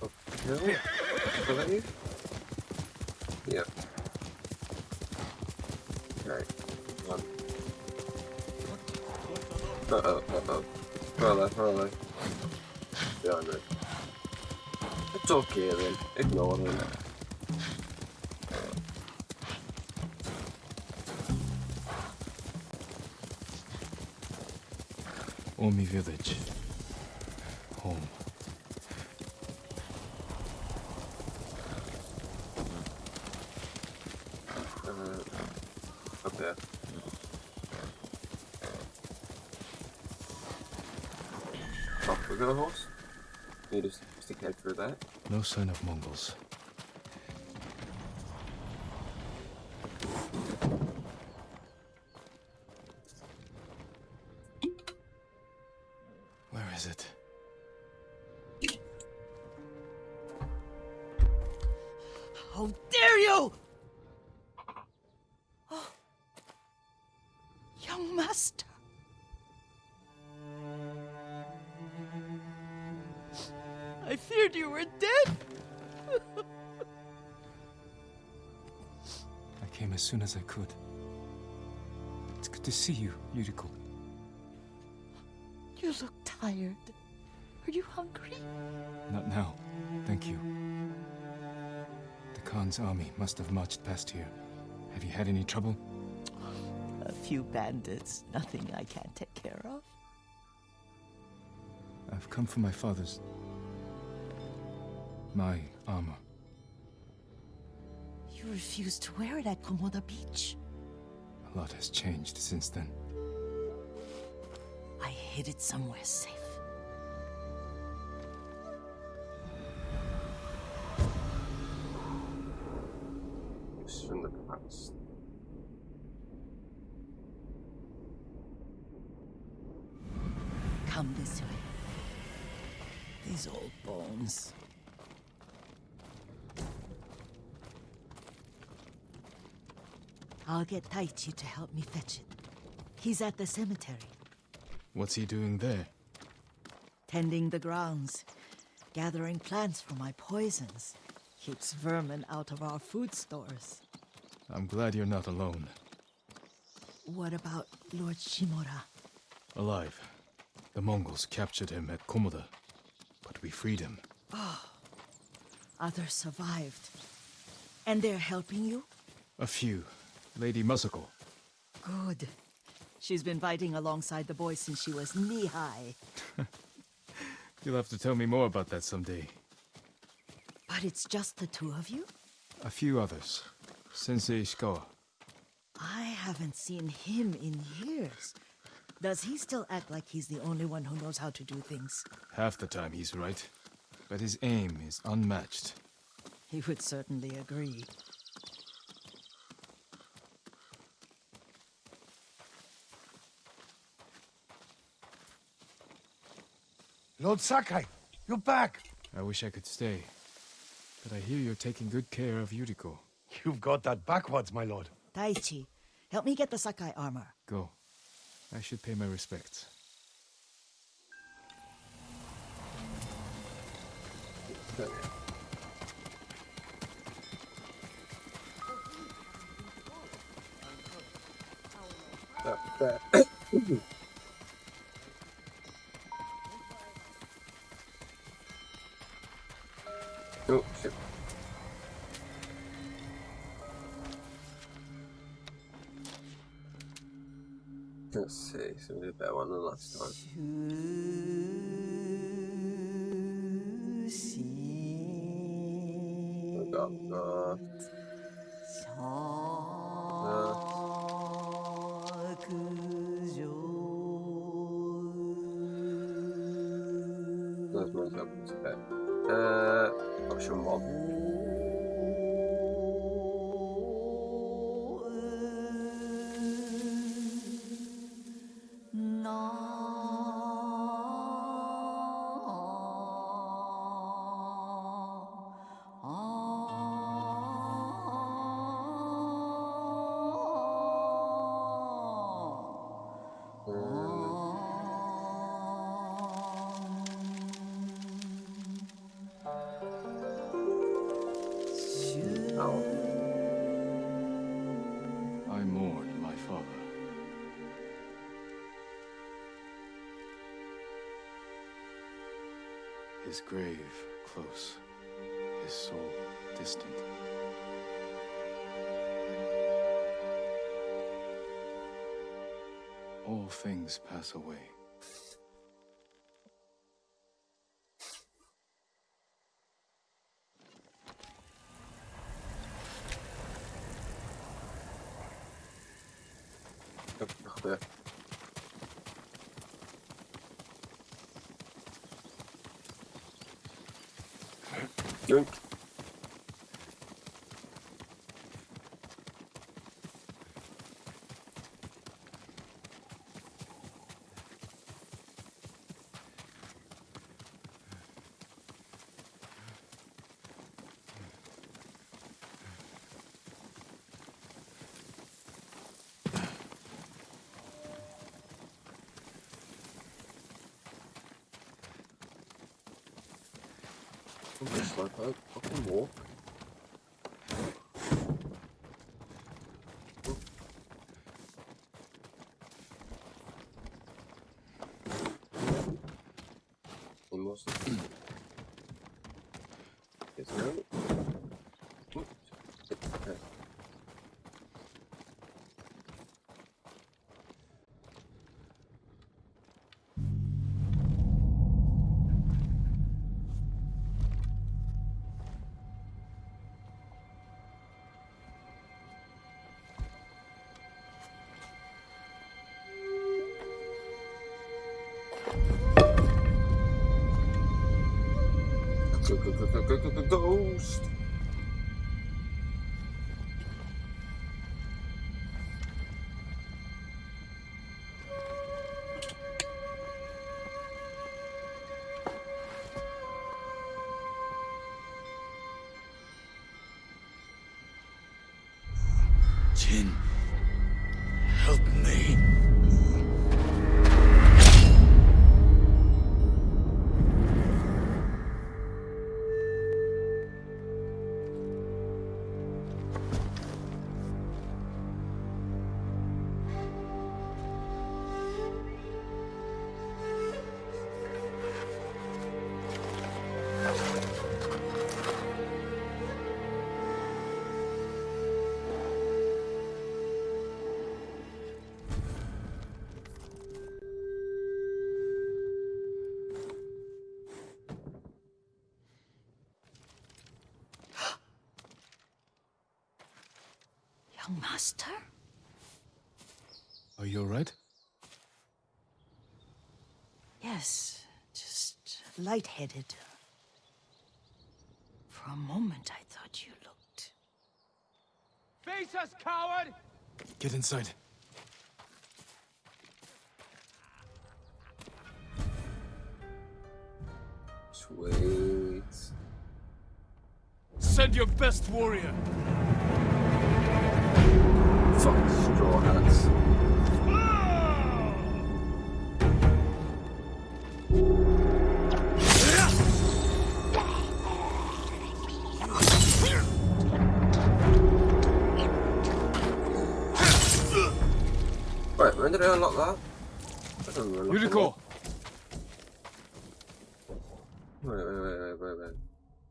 Uphill? I believe? Yep. Okay. Come on. Uh-oh. Hello. Behind me. It's okay then. Ignore them. Omi village. Home. Up there. Oh, we got a horse? You just stick head through that. No sign of Mongols. Where is it? How dare you! Oh, young master. I feared you were dead. I came as soon as I could. It's good to see you, Yuriko. You look tired. Are you hungry? Not now. Thank you. The Khan's army must have marched past here. Have you had any trouble? A few bandits. Nothing I can't take care of. I've come for my father's... my armor. You refused to wear it at Komoda Beach. A lot has changed since then. I hid it somewhere safe. It's from the past. Come this way. These old bones. I'll get Taichi to help me fetch it. He's at the cemetery, What's he doing there? tending the grounds, gathering plants for my poisons. Keeps vermin out of our food stores. I'm glad you're not alone. What about Lord Shimura? Alive. The Mongols captured him at Komoda, but we freed him. Others survived. And they're helping you? A few. Lady Masako. Good. She's been fighting alongside the boys since she was knee-high. You'll have to tell me more about that someday. But it's just the two of you? A few others. Sensei Ishikawa. I haven't seen him in years. Does he still act like he's the only one who knows how to do things? Half the time he's right, but his aim is unmatched. He would certainly agree. Lord Sakai, you're back. I wish I could stay, but I hear you're taking good care of Yuriko. You've got that backwards, my lord. Taichi, help me get the Sakai armor. Go. I should pay my respects. There. Oh, shit. Let's see, so we did that one the last time. We got there's one up to bed. Option 1. His grave close, his soul distant. All things pass away. Ach ja. Yoink. I'm just like, I can walk. Almost. It's no. Oops. Okay. Ghost. Jin, help me. Young master? Are you alright? Yes, just lightheaded. For a moment, I thought you looked... Face us, coward! Get inside. Sweet. Send your best warrior. Fucking straw hats. Right, when did I unlock that? I don't remember. Yuriko! Wait.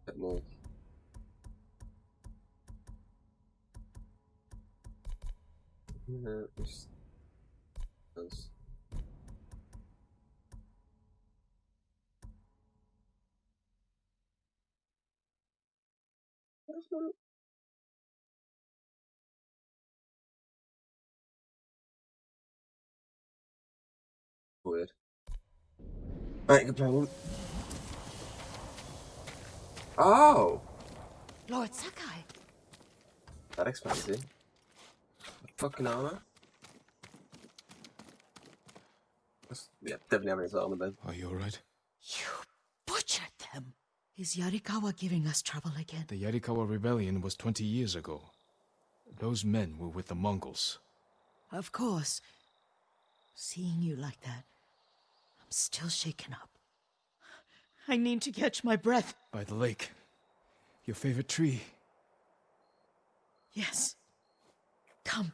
Bit more. No, it's... That's... Weird. Right, good plan. Oh! Lord Sakai! That expensive. Fucking armor. Yeah, definitely having his armor then. Are you alright? You butchered them! Is Yarikawa giving us trouble again? The Yarikawa rebellion was 20 years ago. Those men were with the Mongols. Of course. Seeing you like that, I'm still shaken up. I need to catch my breath. By the lake. Your favorite tree. Yes. Come.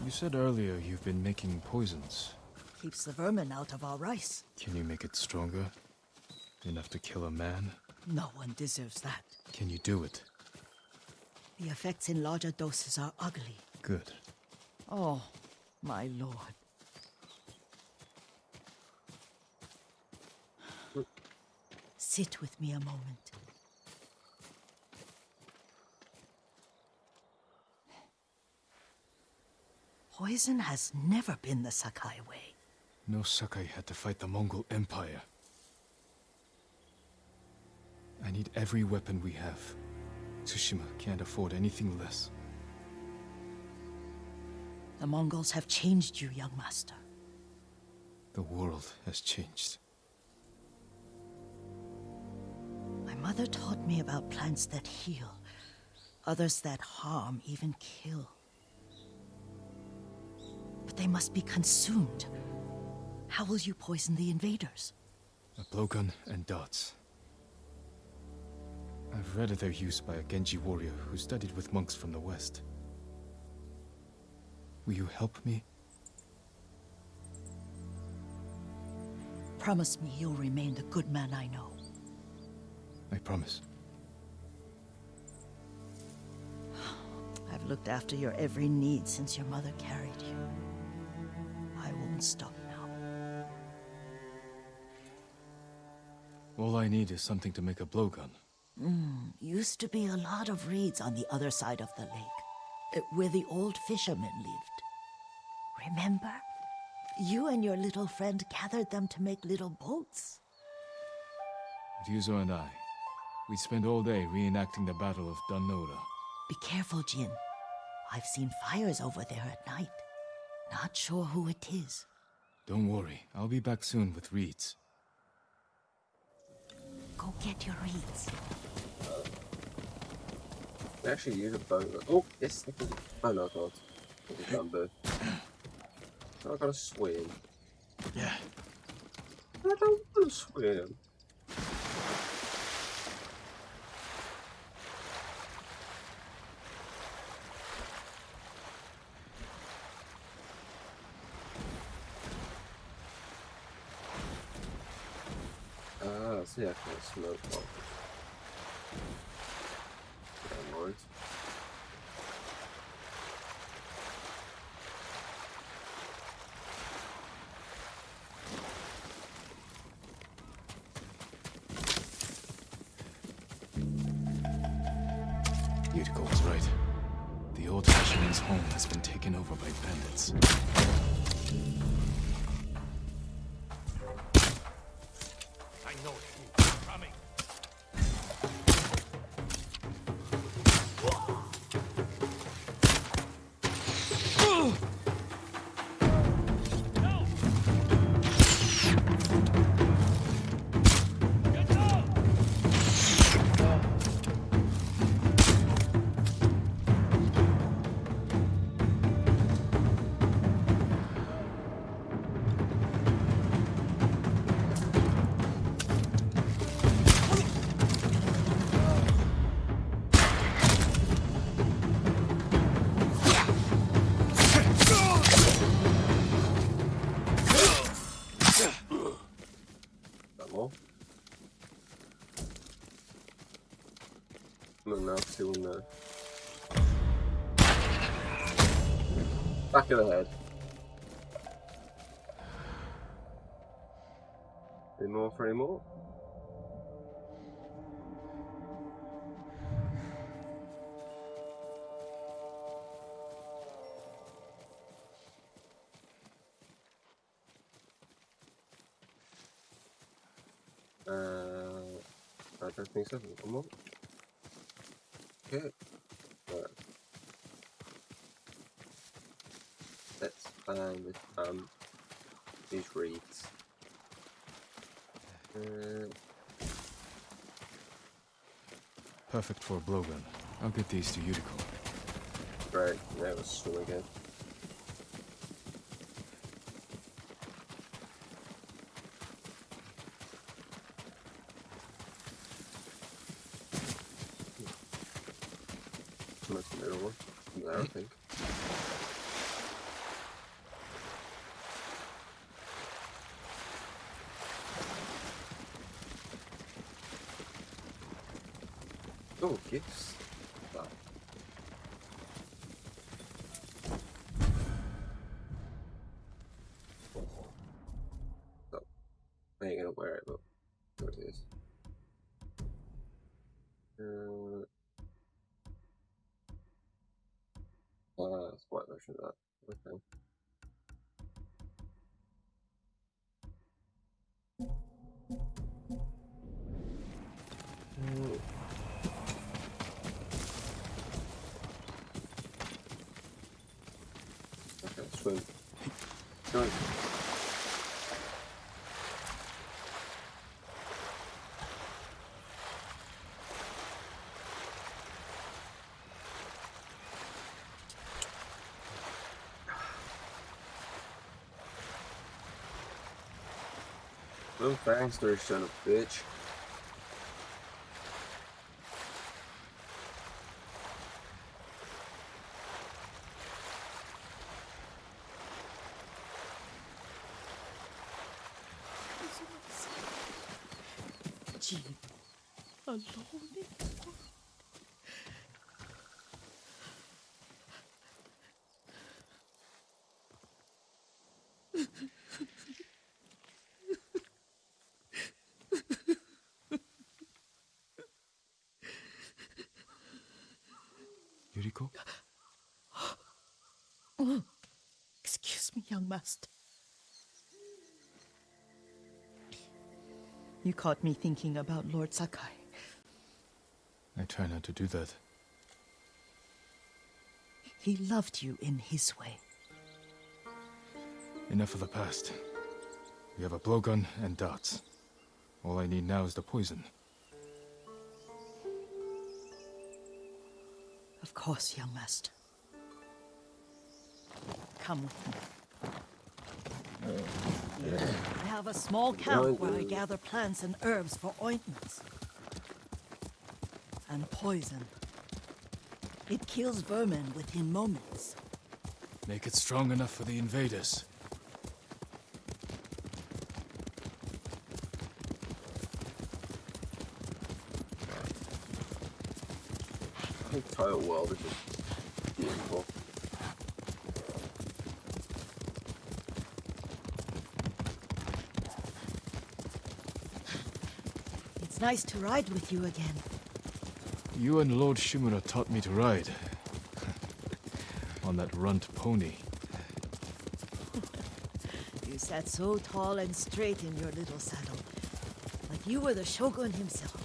You You said earlier you've been making poisons. Keeps the vermin out of our rice. Can you make it stronger? Enough to kill a man? No one deserves that. Can you do it? The effects in larger doses are ugly. Good. Oh, my lord. Sit with me a moment. Poison has never been the Sakai way. No Sakai had to fight the Mongol Empire. I need every weapon we have. Tsushima can't afford anything less. The Mongols have changed you, young master. The world has changed. My mother taught me about plants that heal, others that harm, even kill. But they must be consumed. How will you poison the invaders? A blowgun and darts. I've read of their use by a Genji warrior who studied with monks from the west. Will you help me? Promise me you'll remain the good man I know. I promise. I've looked after your every need since your mother carried you. I won't stop now. All I need is something to make a blowgun. Used to be a lot of reeds on the other side of the lake, where the old fishermen lived. Remember? You and your little friend gathered them to make little boats. Ryuzo and I, we'd spend all day reenacting the Battle of Danora. Be careful, Jin. I've seen fires over there at night. Not sure who it is. Don't worry, I'll be back soon with reeds. Go get your reeds. We actually use a bow. Oh, yes. Oh no, I can't. I can't do. I gotta swim. Yeah. I don't want to swim. Ah, see, I can't smoke one. Damn right. Yuriko was right. The old fisherman's home has been taken over by bandits. I know it. Coming. Now still in there. Back of the head. Any more for any more? I don't think so. One more. Okay. Right. Let's plan with these reeds. Perfect for a blowgun. I'll get these to Yuriko. Right, now let's swim again. That's the middle one. From there, I think. Oh, gifts. That. So, I ain't gonna wear it, but what it is. It's white version of that. Okay. Okay, swim. Go. Go faster, son of a bitch. Jean, alone in the world. Yuriko? Oh, excuse me, young master. You caught me thinking about Lord Sakai. I try not to do that. He loved you in his way. Enough of the past. We have a blowgun and darts. All I need now is the poison. Of course, young master. Come with me. I have a small camp where I gather plants and herbs for ointments. And poison. It kills vermin within moments. Make it strong enough for the invaders. The entire world is just beautiful. It's nice to ride with you again. You and Lord Shimura taught me to ride. On that runt pony. You sat so tall and straight in your little saddle. Like you were the shogun himself.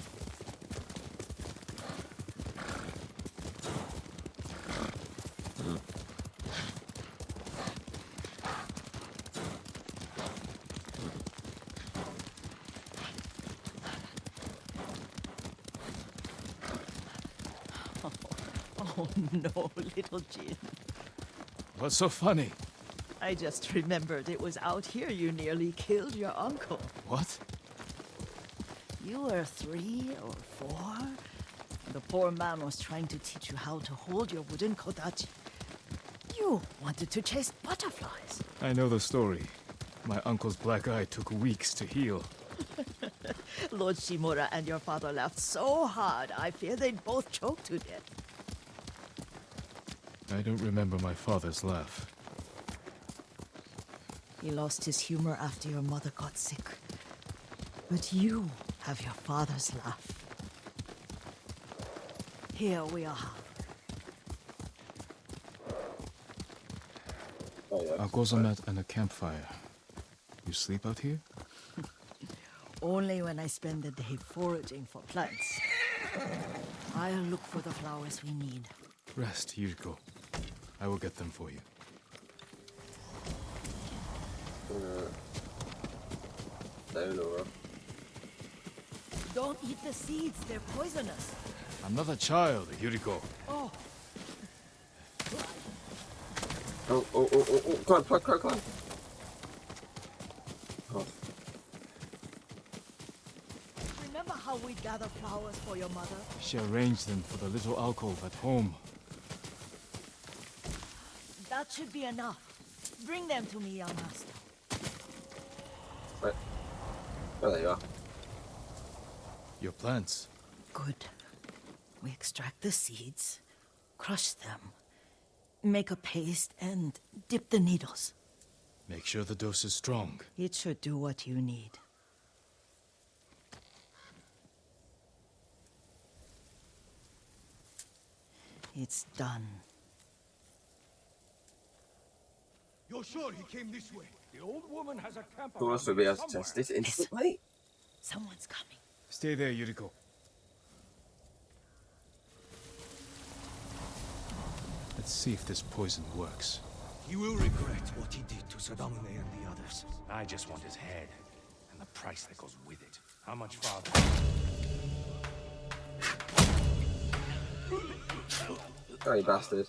Oh no, little Jin. What's so funny? I just remembered it was out here you nearly killed your uncle. What? You were 3 or 4. The poor man was trying to teach you how to hold your wooden kodachi. You wanted to chase butterflies. I know the story. My uncle's black eye took weeks to heal. Lord Shimura and your father laughed so hard, I fear they'd both choke to death. I don't remember my father's laugh. He lost his humor after your mother got sick. But you have your father's laugh. Here we are. Oh, yeah. A gozamat and a campfire. You sleep out here? Only when I spend the day foraging for plants. I'll look for the flowers we need. Rest, Yuriko. I will get them for you. Down or up. Don't eat the seeds, they're poisonous. I'm not a child, Yuriko. Oh, Oh, climb. Oh, remember how we gather flowers for your mother? She arranged them for the little alcove at home. That should be enough. Bring them to me, young master. right. Oh, there you are. Your plants. Good. We extract the seeds, crush them, make a paste, and dip the needles. Make sure the dose is strong. It should do what you need. It's done. You're sure he came this way? The old woman has a camp Who else would around be here able to somewhere. test this instantly? Someone's coming. Stay there, Yuriko. Let's see if this poison works. He will regret what he did to Sadamune and the others. I just want his head, and the price that goes with it. How much farther? Oh, you bastard.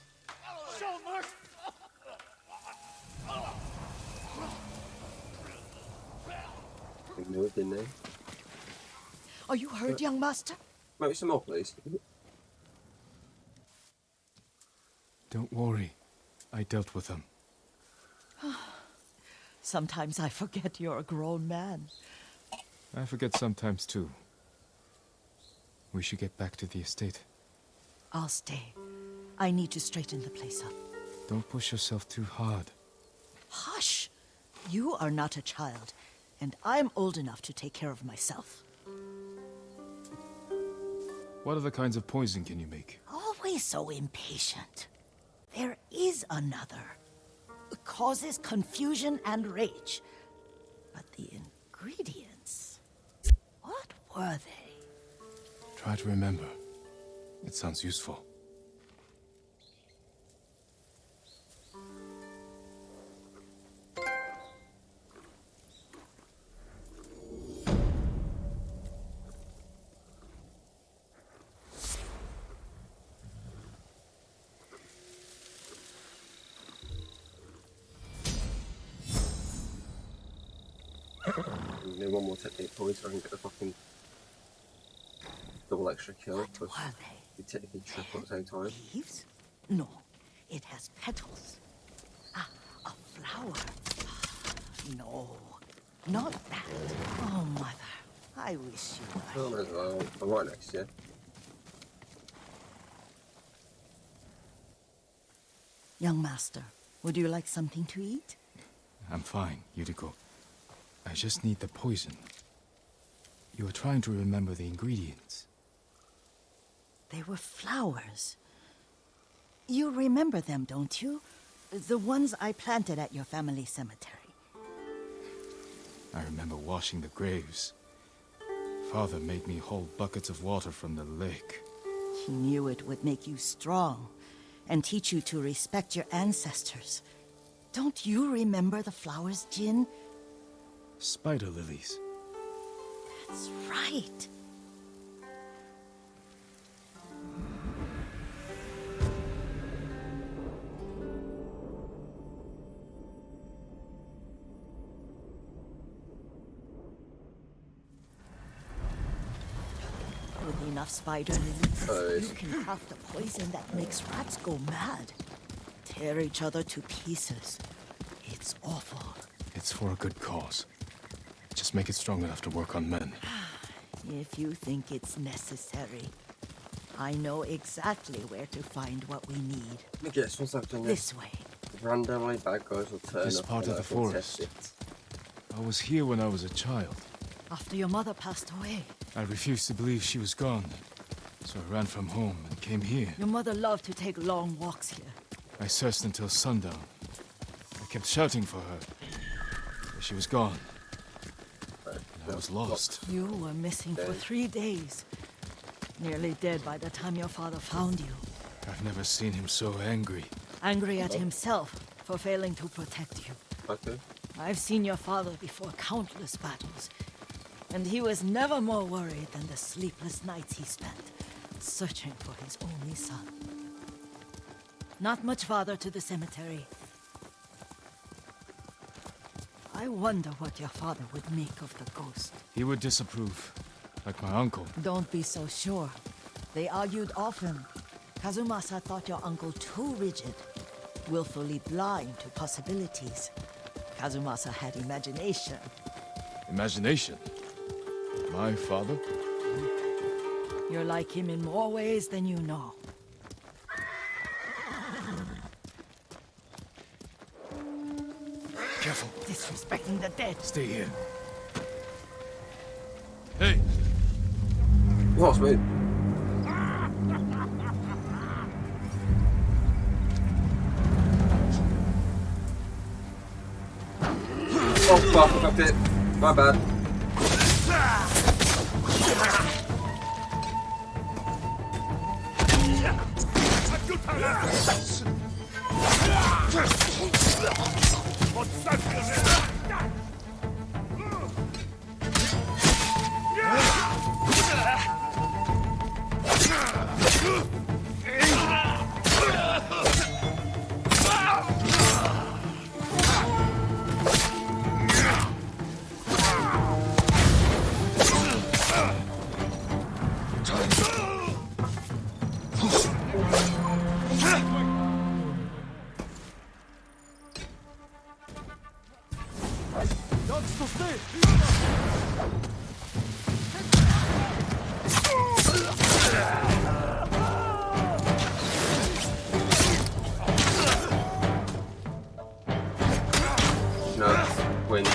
He moved, didn't he? Are you hurt, young master? Maybe some more, please. Don't worry. I dealt with them. Sometimes I forget you're a grown man. I forget sometimes too. We should get back to the estate. I'll stay. I need to straighten the place up. Don't push yourself too hard. Hush! You are not a child, and I'm old enough to take care of myself. What other kinds of poison can you make? Always so impatient. There is another. It causes confusion and rage. But the ingredients... what were they? Try to remember. It sounds useful. Need one more technique probably so I can get the fucking double extra kill. What Because were they? you technically triple at the same time. Leaves? No, it has petals. Ah, a flower. No, not that. Oh, mother, I wish you Oh, were. might as well. I'm right next to you. Young master, would you like something to eat? I'm fine, Yuriko. I just need the poison. You were trying to remember the ingredients. They were flowers. You remember them, don't you? The ones I planted at your family cemetery. I remember washing the graves. Father made me hold buckets of water from the lake. He knew it would make you strong and teach you to respect your ancestors. Don't you remember the flowers, Jin? Spider lilies. That's right. With enough spider lilies, you can craft a poison that makes rats go mad. Tear each other to pieces. It's awful. It's for a good cause. Just make it strong enough to work on men. If you think it's necessary, I know exactly where to find what we need. Let me guess what's happening here. This way. Randomly bad guys will turn This up part and of the I can test forest. it. I was here when I was a child. After your mother passed away, I refused to believe she was gone. So I ran from home and came here. your mother loved to take long walks here. I searched until sundown. I kept shouting for her. But she was gone. Right. I was lost. You were missing for 3 days. Nearly dead by the time your father found you. I've never seen him so angry. Angry at himself for failing to protect you. Okay. I've seen your father before countless battles, and he was never more worried than the sleepless nights he spent searching for his only son. Not much farther to the cemetery. I wonder what your father would make of the ghost. He would disapprove, like my uncle. Don't be so sure. They argued often. Kazumasa thought your uncle too rigid, willfully blind to possibilities. Kazumasa had imagination. Imagination? My father? You're like him in more ways than you know. Careful. Disrespecting the dead. Stay here. Hey! What's me? Oh fuck, I fucked it. My bad. No, win.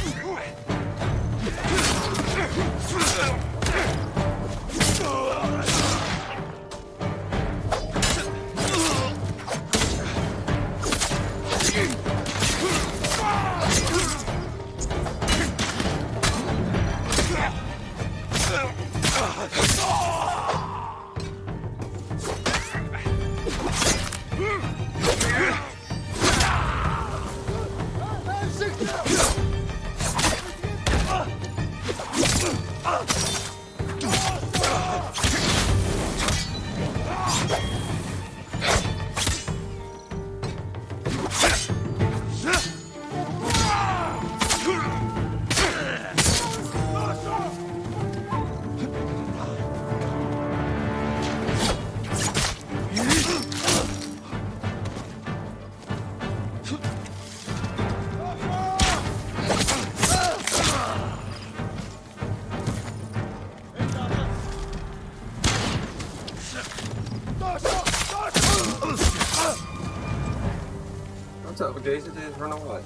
What's up with Jason? Just run away.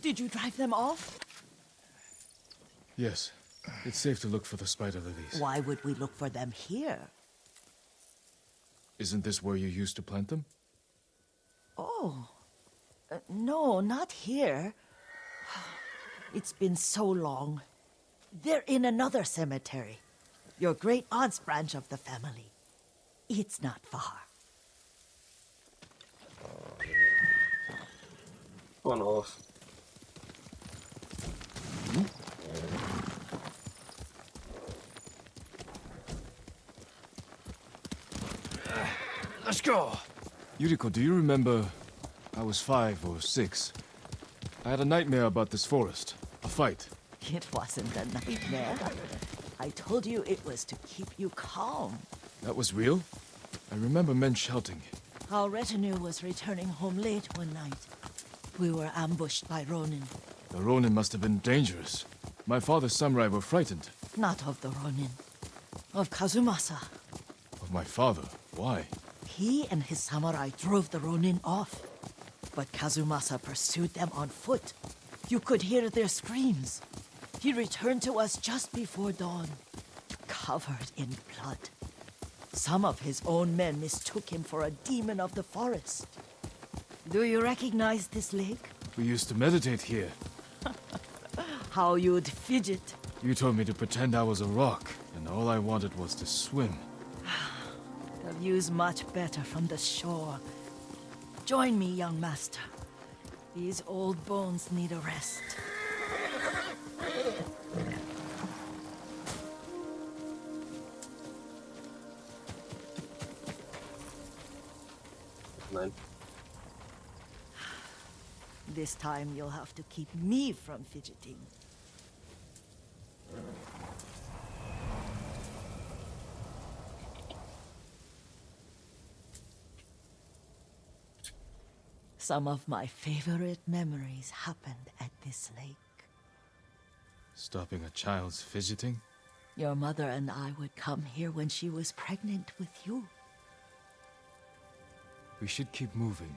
Did you drive them off? Yes. It's safe to look for the spider lilies. Why would we look for them here? Isn't this where you used to plant them? Oh. No, not here. It's been so long. They're in another cemetery. Your great aunt's branch of the family. It's not far. On off. Let's go! Yuriko, do you remember? I was 5 or 6. I had a nightmare about this forest. A fight. It wasn't a nightmare. I told you it was to keep you calm. That was real? I remember men shouting. Our retinue was returning home late one night. We were ambushed by Ronin. The Ronin must have been dangerous. My father's samurai were frightened. Not of the Ronin. Of Kazumasa. Of my father. Why? He and his samurai drove the Ronin off. But Kazumasa pursued them on foot. You could hear their screams. He returned to us just before dawn, covered in blood. Some of his own men mistook him for a demon of the forest. Do you recognize this lake? We used to meditate here. How you'd fidget. You told me to pretend I was a rock, and all I wanted was to swim. The view's much better from the shore. Join me, young master. These old bones need a rest. Man. This time you'll have to keep me from fidgeting. Some of my favorite memories happened at this lake. Stopping a child's fidgeting? Your mother and I would come here when she was pregnant with you. We should keep moving.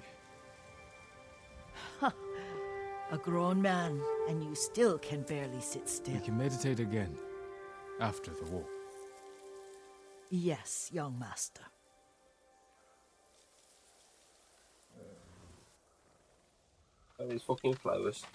A grown man, and you still can barely sit still. We can meditate again, after the war. Yes, young master. Oh, these fucking flowers.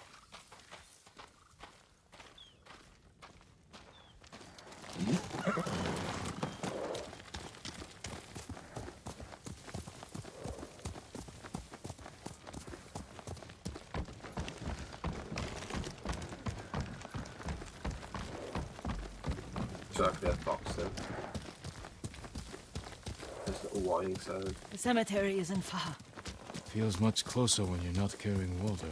It's actually a fox then. There's a little whining sound. The cemetery isn't far. Feels much closer when you're not carrying water.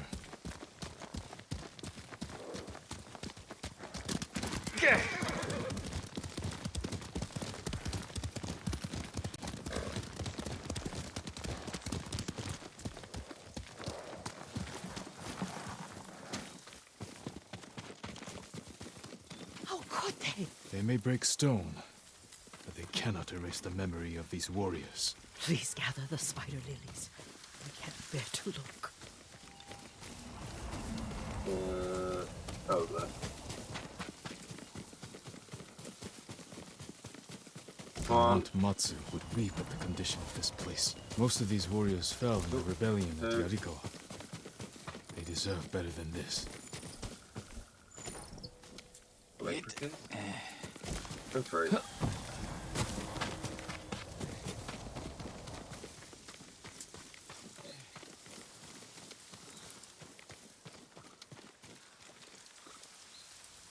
How could they? They may break stone, but they cannot erase the memory of these warriors. Please gather the spider lilies. I can't bear to look. Oh, there. Aunt Matsu would weep at the condition of this place. Most of these warriors fell in the rebellion at Yarikawa. They deserve better than this. Electric. Go for it.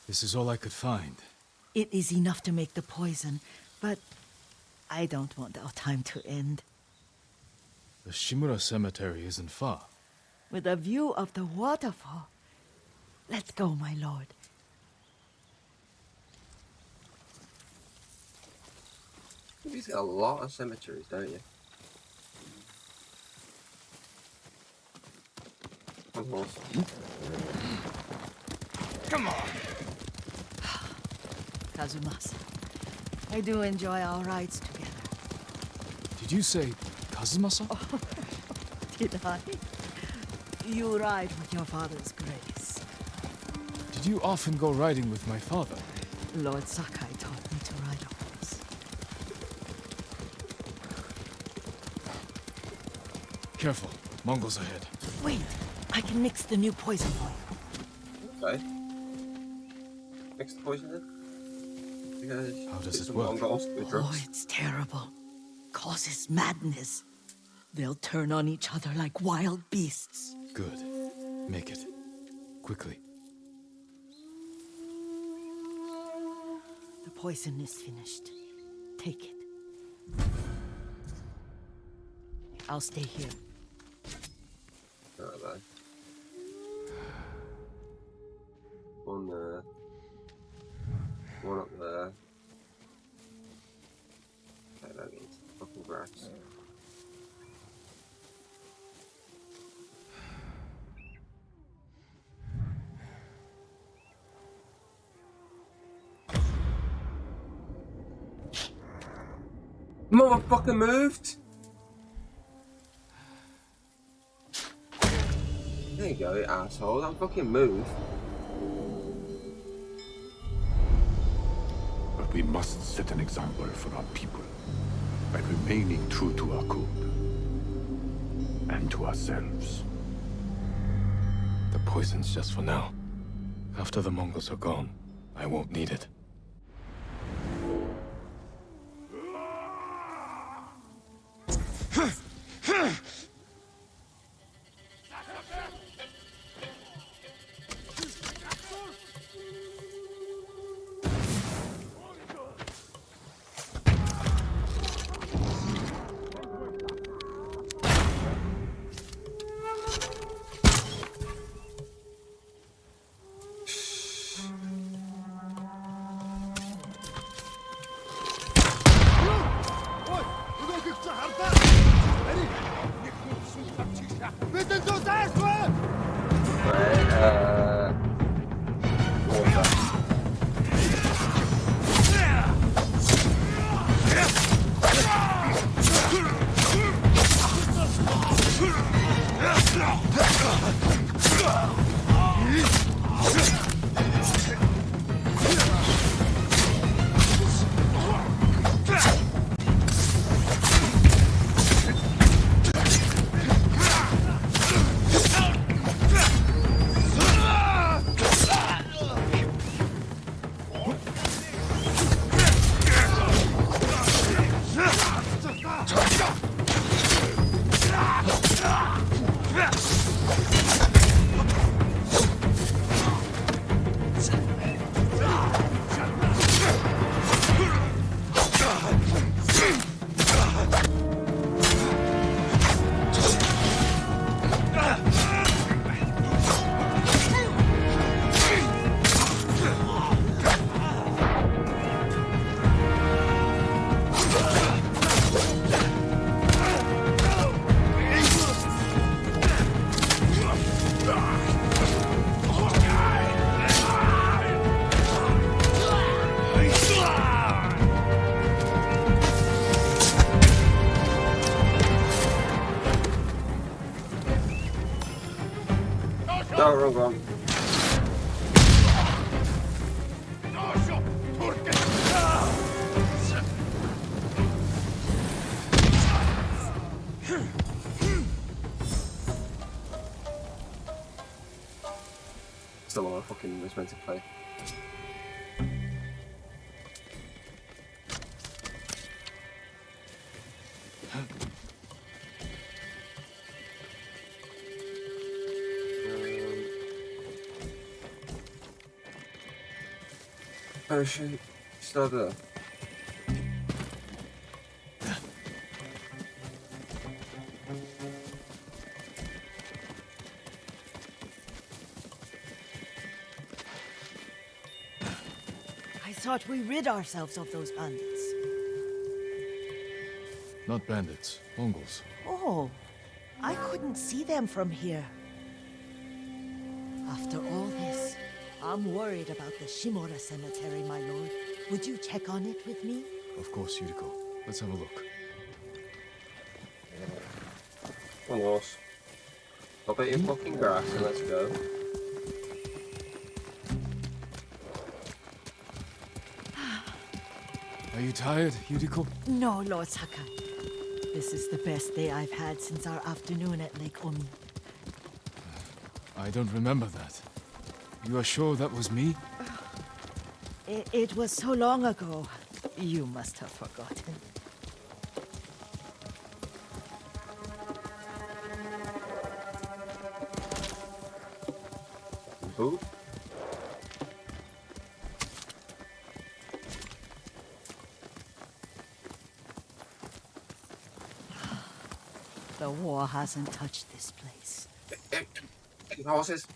This is all I could find. It is enough to make the poison, but I don't want our time to end. The Shimura cemetery isn't far. With a view of the waterfall. Let's go, my lord. You've got a lot of cemeteries, don't you? Of course. Come on! Kazumasa, I do enjoy our rides together. Did you say Kazumasa? Did I? You ride with your father's grace. Did you often go riding with my father? Lord Sakai taught me to ride a horse. Careful, Mongols ahead. Wait, I can mix the new poison for you. Okay. Mix the poison then? Because How does it's it a work? Mongols with Oh, drugs. it's terrible. Causes madness. They'll turn on each other like wild beasts. Good. Make it. Quickly. The poison is finished. Take it. I'll stay here. Alright, bye. One there. One up there. Okay, that means fucking grass. Motherfucker moved! There you go, you asshole. Don't fucking move. But we must set an example for our people by remaining true to our code and to ourselves. The poison's just for now. After the Mongols are gone, I won't need it. Right, water. No, wrong one. Still on, I fucking was meant to play. Potion, still there. I thought we rid ourselves of those bandits. Not bandits, Mongols. Oh, I couldn't see them from here. After all this, I'm worried about the Shimura cemetery, my lord. Would you check on it with me? Of course, Yuriko. Let's have a look. One horse. Stop eating fucking grass and let's go. Are you tired, Yuriko? No, Lord Sakai. This is the best day I've had since our afternoon at Lake Omi. I don't remember that. You are sure that was me? It was so long ago. You must have forgotten. Who? The war hasn't touched this place. Horses.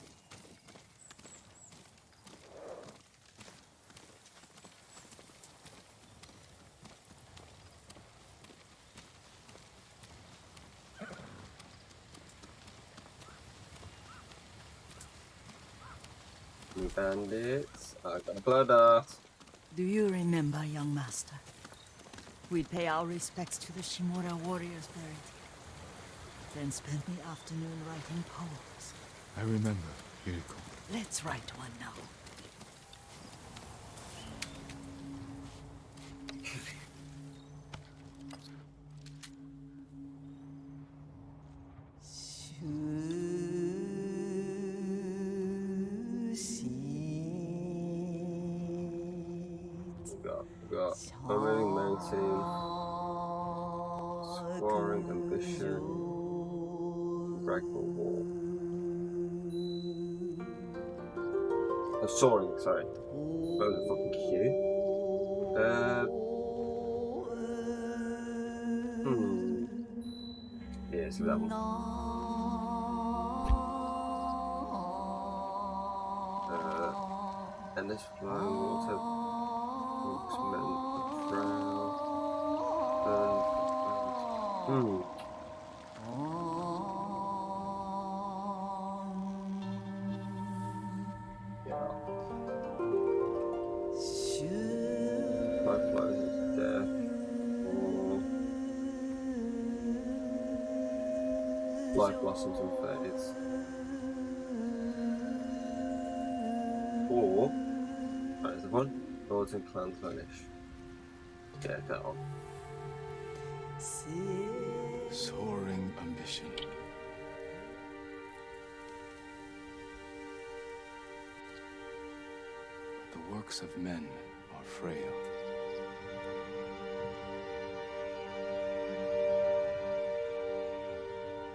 Bandits. I got a blood dart. Do you remember, young master? We'd pay our respects to the Shimura warriors buried here, then spend the afternoon writing poems. I remember, Yuriko. Let's write one now. Got unmoving mountain, scoring ambition, fragile wall. Soaring, sorry. That was a fucking cue. Yeah, so that one. And this flowing water. life blossoms and fades. Or, that is the one, Lords and Clan Furnish. Yeah, that one. Soaring ambition. The works of men are frail.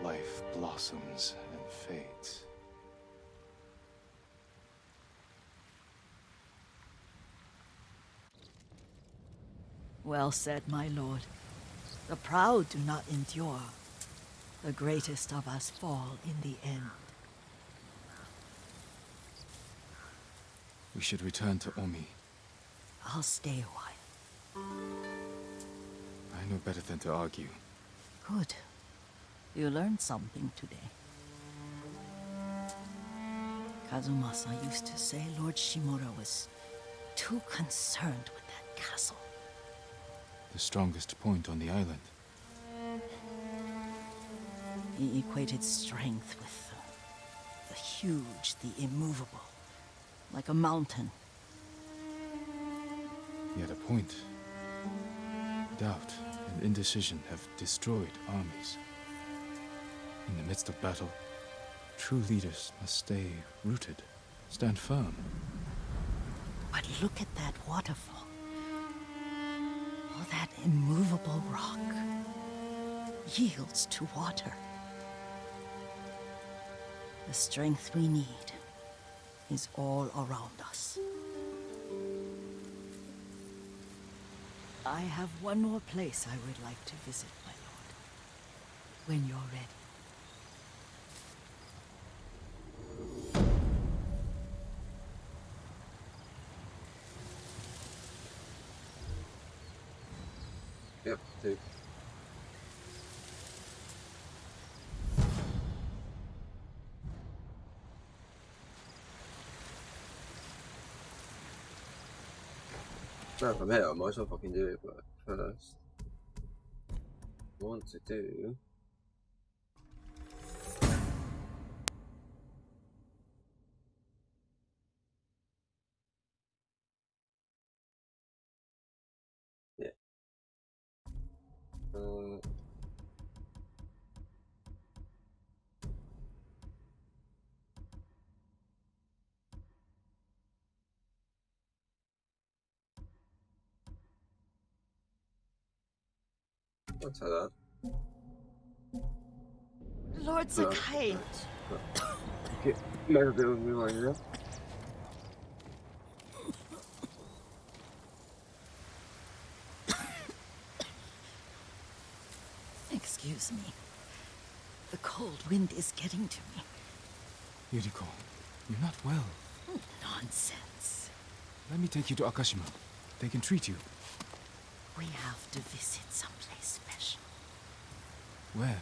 Life blossoms and fades. Well said, my lord. The proud do not endure. The greatest of us fall in the end. We should return to Omi. I'll stay a while. I know better than to argue. Good. You learned something today. Kazumasa used to say Lord Shimura was too concerned with that castle. The strongest point on the island. He equated strength with the huge, the immovable, like a mountain. He had a point. Doubt and indecision have destroyed armies. In the midst of battle, true leaders must stay rooted, stand firm. But look at that waterfall. Oh, that immovable rock yields to water. The strength we need is all around us. I have one more place I would like to visit, my lord. When you're ready. Yep, dude. No, from here I might as well fucking do it, but first I want to do yeah. I'll tell that. Lord Sakai! Okay, never do with me right now. Excuse me. The cold wind is getting to me. Yuriko, you're not well. Nonsense. Let me take you to Akashima. They can treat you. We have to visit someplace special. Where?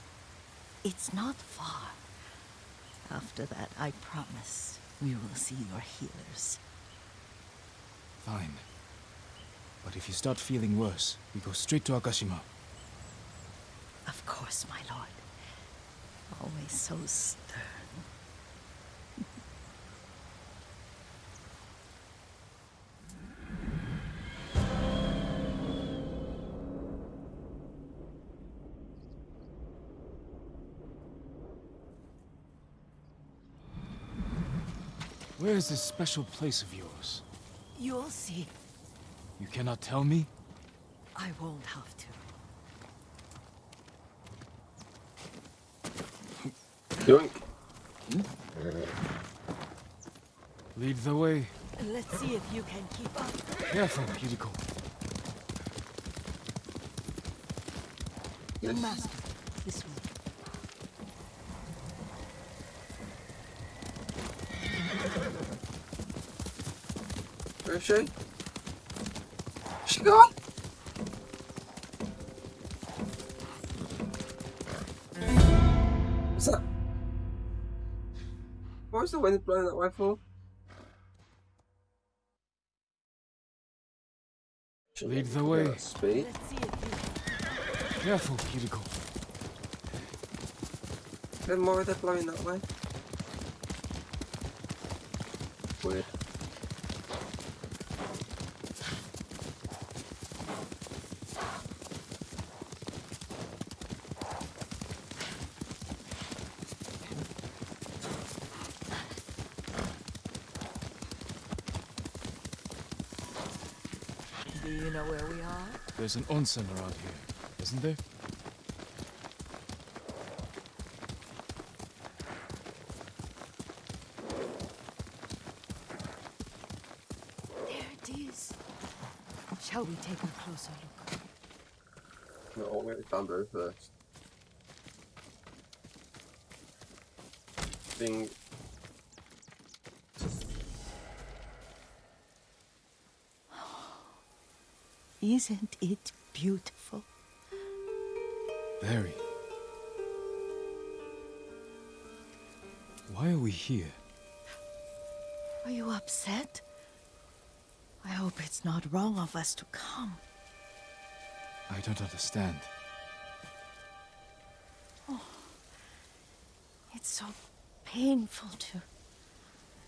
It's not far. After that, I promise we will see your healers. Fine. But if you start feeling worse, we go straight to Akashima. Of course, my lord. Always so stern. Where is this special place of yours? You'll see. You cannot tell me? I won't have to. Yoink. Lead the way. Let's see if you can keep up. Careful, Yuriko. Young master, this way. Where is she? She gone? What's that? Why is the wind blowing that way for? Lead the way. Speed. Let's see if you can. Careful, Yuriko. Then why are they blowing that way? Weird. Do you know where we are? There's an onsen around here, isn't there? There it is. Shall we take a closer look? No, I'll get the bamboo first. Thing. Isn't it beautiful? Very. Why are we here? Are you upset? I hope it's not wrong of us to come. I don't understand. It's so painful to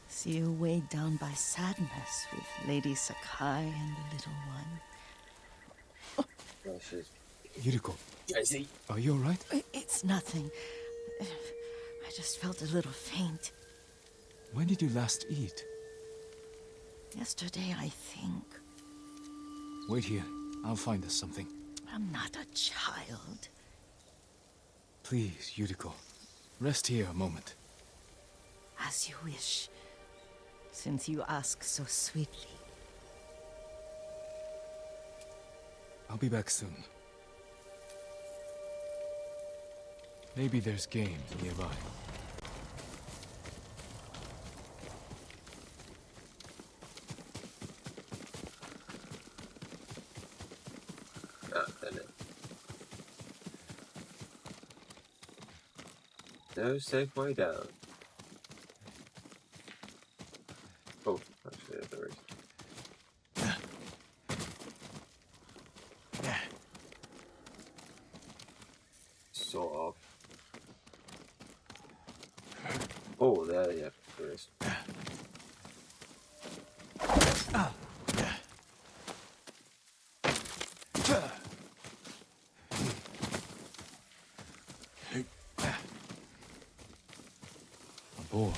see you weighed down by sadness with Lady Sakai and the little one. Oh, she's. Yuriko, Jay-Z. are you alright? It's nothing. I just felt a little faint. When did you last eat? Yesterday, I think. Wait here. I'll find us something. I'm not a child. Please, Yuriko. Rest here a moment. As you wish, since you ask so sweetly. I'll be back soon. Maybe there's game nearby. Ah, damn it. No safe way down. Oh, actually, there is. Sort of. Oh, there, yeah, there is. A boar.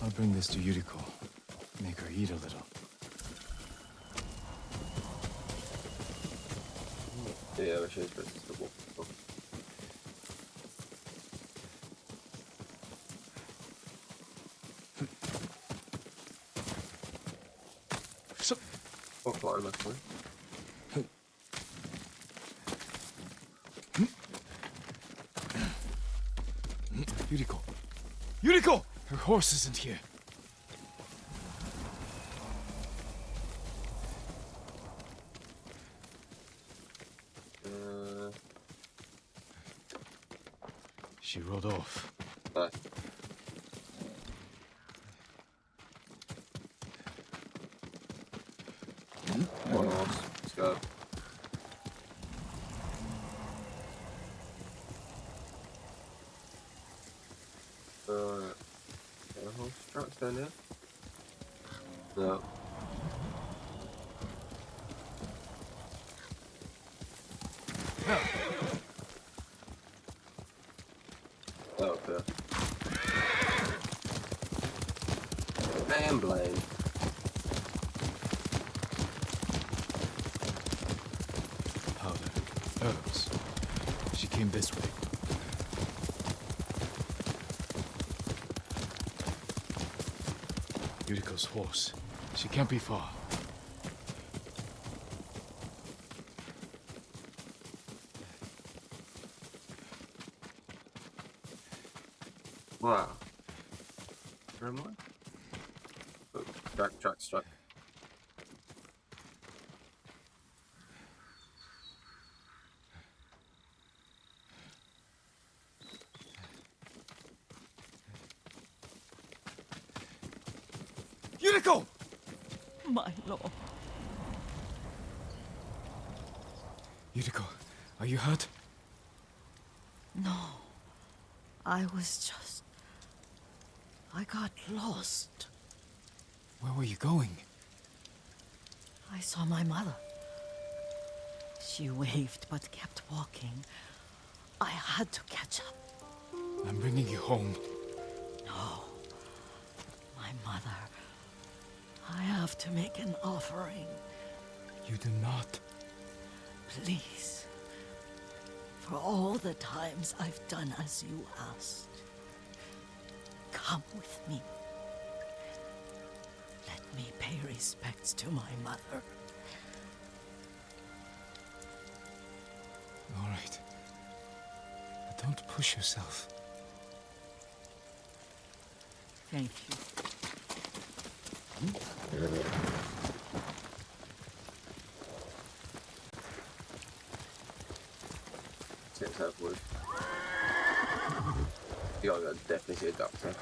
I'll bring this to Yuriko. Make her eat a little. Yeah, she's supposed to walk. Oh. So, I'll climb, actually. Yuriko! Yuriko! Her horse isn't here. She rode off. Bye. One horse. Let's go. Horse tracks down there? No. Oh, okay. And blame. Powder. Herbs. She came this way. Yuriko's horse. She can't be far. Wow. Where am I? Oh, track. Yuriko! My lord. Yuriko, are you hurt? No. I got lost. Where were you going? I saw my mother. She waved but kept walking. I had to catch up. I'm bringing you home. No. My mother. I have to make an offering. You do not. Please. For all the times I've done as you asked. Come with me. Let me pay respects to my mother. All right. But don't push yourself. Thank you. Seems to have wood. You gotta definitely see a doctor.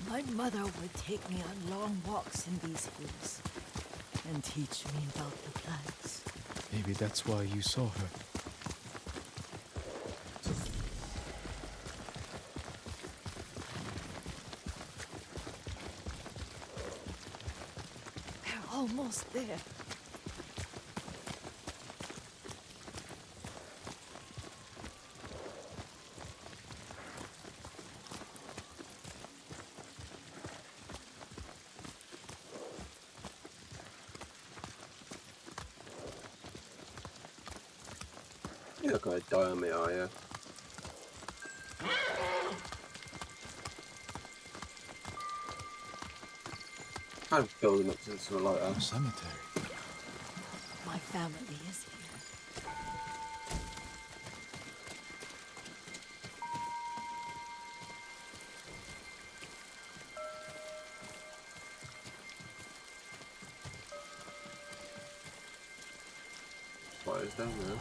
My mother would take me on long walks in these hills and teach me about the plants. Maybe that's why you saw her. They're almost there. You're not gonna die on me, are you? Kind of building up to sort of like A that. cemetery. My family is here. Spiders down there.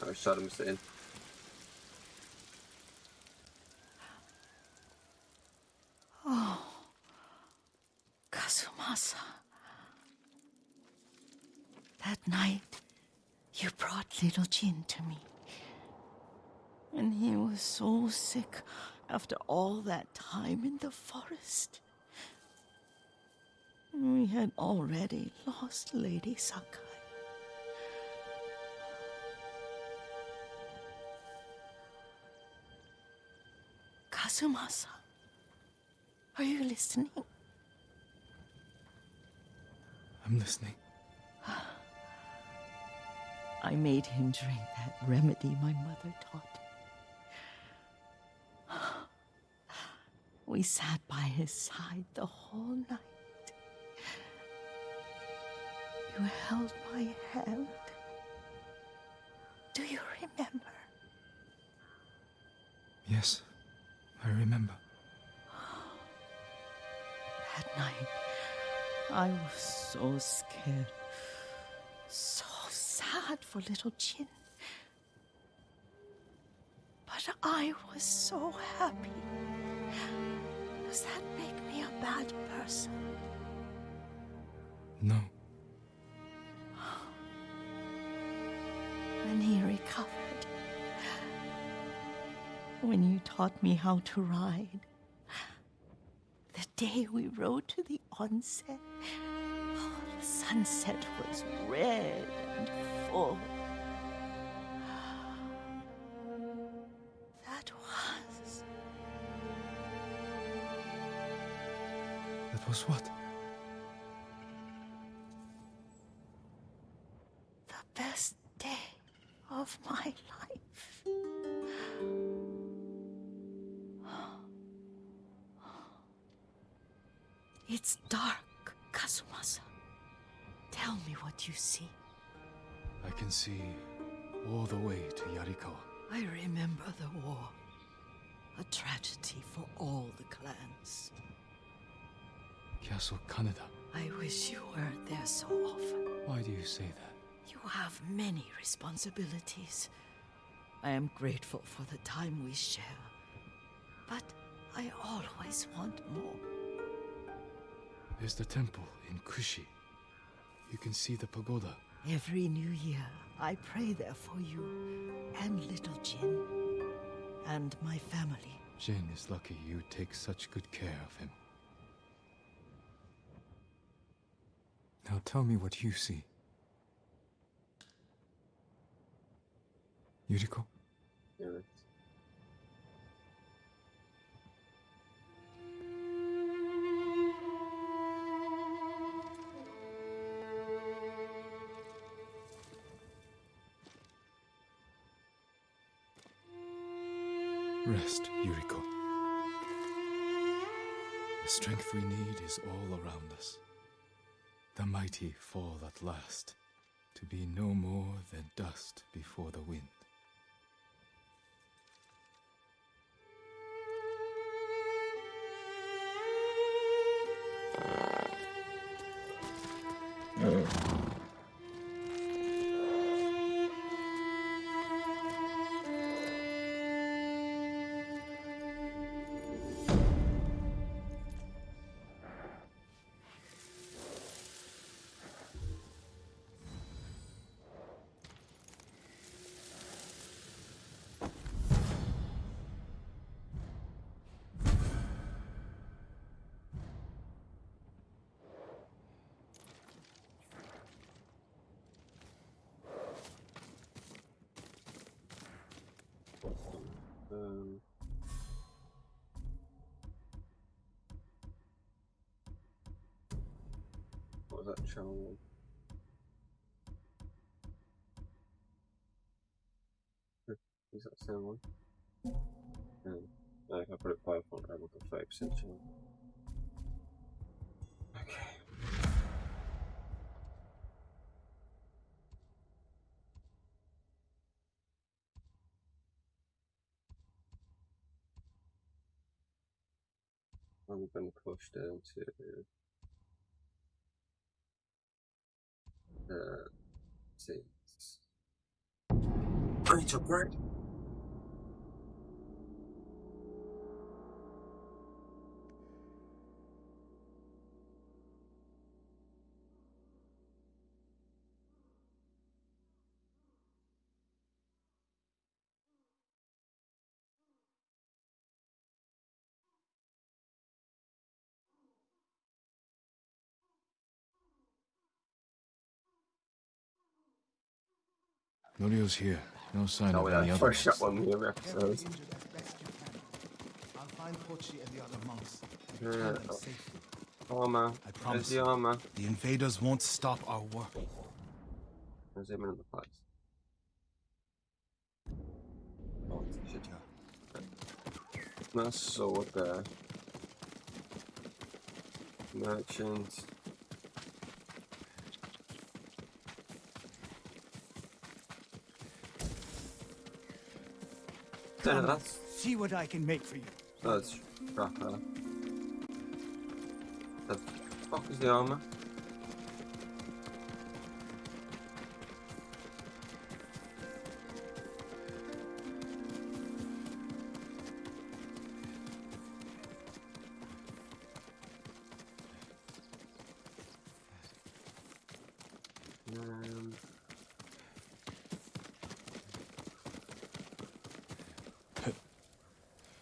Oh, Shadow sitting. Kazumasa. That night, you brought little Jin to me. And he was so sick after all that time in the forest. We had already lost Lady Sakai. Kazumasa, are you listening? I'm listening. I made him drink that remedy my mother taught him. We sat by his side the whole night. You held my hand. Do you remember? Yes, I remember. That night, I was so scared. So sad for little Jin. But I was so happy. Does that make me a bad person? No. When he recovered, when you taught me how to ride, the day we rode to the onset, oh, the sunset was red and full. That was what? The best day of my life. It's dark, Kazumasa. Tell me what you see. I can see all the way to Yarikawa. I remember the war. A tragedy for all the clans. Castle Kaneda. I wish you weren't there so often. Why do you say that? You have many responsibilities. I am grateful for the time we share. But I always want more. There's the temple in Kushi. You can see the pagoda. Every new year, I pray there for you and little Jin and my family. Jin is lucky you take such good care of him. Now tell me what you see. Yuriko? Yeah. Rest, Yuriko. The strength we need is all around us. The mighty fall at last, to be no more than dust before the wind. What was that channel one? Is that the same one? No, if I put it by font, I want the 30% channel. Okay. I'm going to push down to seats. I need to upgrade. Norio's here. No sign Oh, of yeah, any other first shot monks. one the episodes. I'll find Pochi and the other monks. Armor. I Where's promise the you, armor? the invaders won't stop our work. There's him in the place. Oh, shit. Nice sword there. Merchant. Come, That's see what I can make for you. Rapper. The fuck is the armor?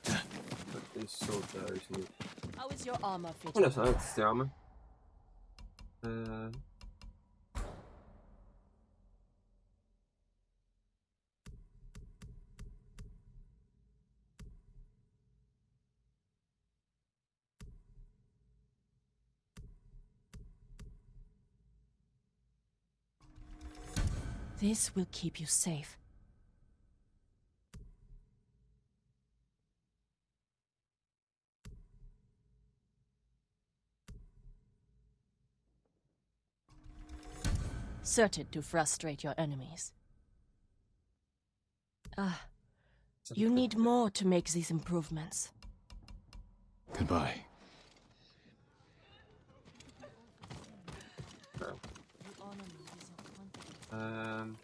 Put this sword there, isn't it? How is your armor Oh, fitting? no, sorry, that's the armor. This will keep you safe. Certain to frustrate your enemies. Ah, you need more to make these improvements. Goodbye. No. You honor me with your confidence.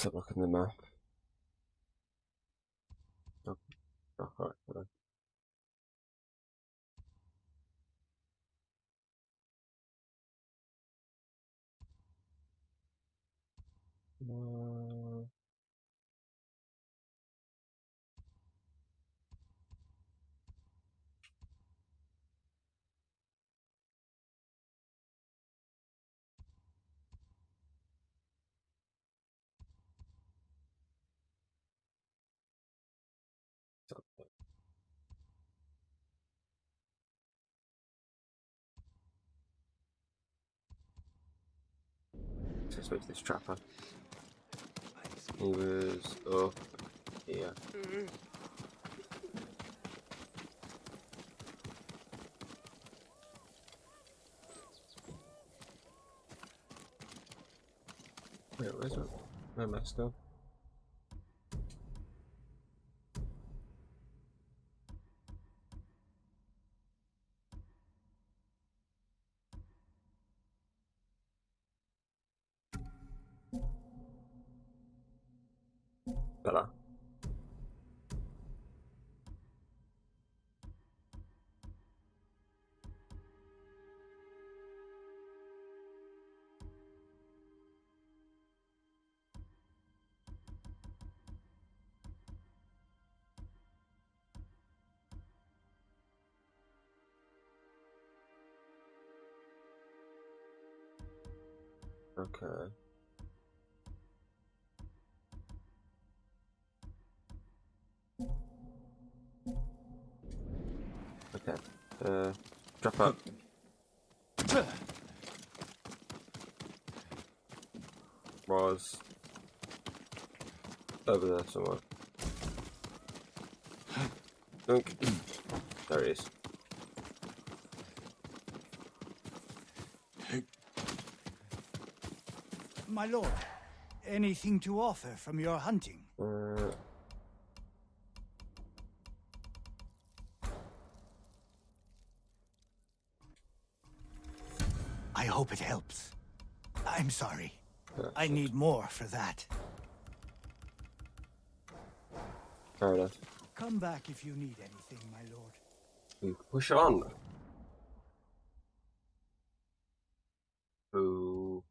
Let's have a look in the map. Oh, alright, hello. So I suppose this trapper. He was up here. Wait, where's it? Where am I still? Better. Okay. Okay. Drop up. Was over there somewhere. Dunk. There he is. My lord, anything to offer from your hunting? I hope it helps. I'm sorry. I need more for that. Fair enough. Come back if you need anything, my lord. We push on. Ooh.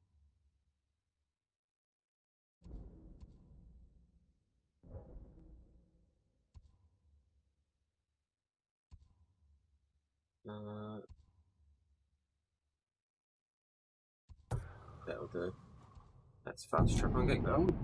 That'll do. Let's fast travel and get going.